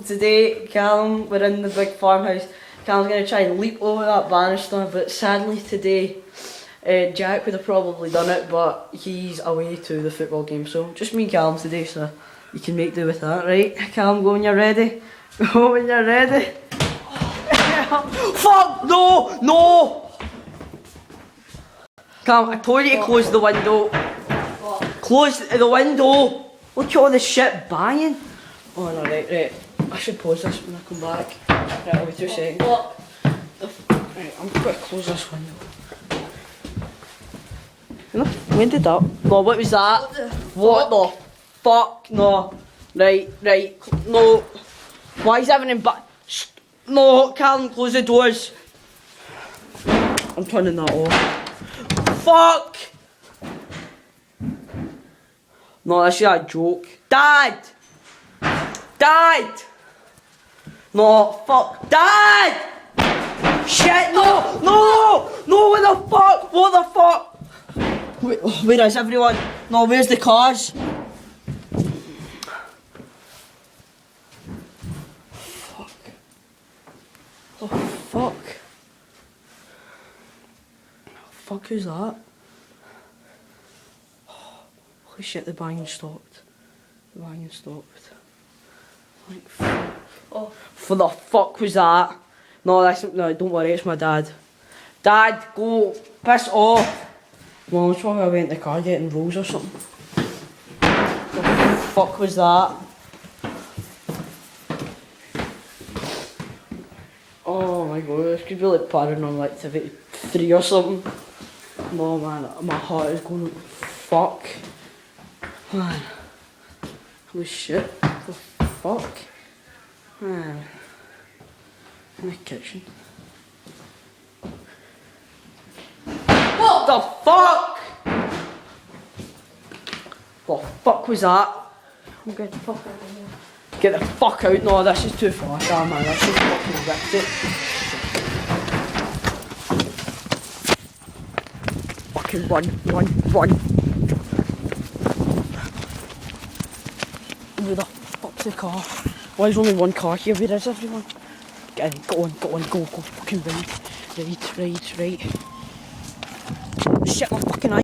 today Calum, we're in the big farmhouse. Calum's going to try and leap over that banister, but sadly today Jack would have probably done it, but he's away to the football game, so just me and Calum today, so you can make do with that, right? Calum, go when you're ready. Go when you're ready. Fuck! No! No! Calum, I told you to close the window. What? Close the window! Look at all this shit banging. Oh no, right. I should pause this when I come back. Right, I'll be 2 seconds. What? Right, I'm going to close this window. No, when did that? No, what was that? What the fuck? No. Right. No. Why is everything back? No, Calum, close the doors. I'm turning that off. Fuck! No, that's a joke. Dad! Dad! No, fuck. Dad! Shit, no! No! No, what the fuck? What the fuck? Where is everyone? No, where's the cars? Fuck. Oh, fuck. Fuck, who's that? Holy shit, the banging stopped. The banging stopped. Like, fuck. Oh. For the fuck was that? No, no, don't worry, it's my dad. Dad, go, piss off. Well, it's probably I went in the car getting rolls or something. What the fuck was that? Oh my god, this could be like paranormal activity 3 or something. No man, my heart is going, fuck. Man. Holy shit, what the fuck? Man. In the kitchen. What the fuck? What the fuck was that? I'm getting the fuck out of here. Get the fuck out. No, this is too far. Oh man, I should fucking ripped it. Fucking run. Where the fuck's the car? Why is only one car here? Where is everyone? Get in, go on, go fucking right. Shit, my fucking eye.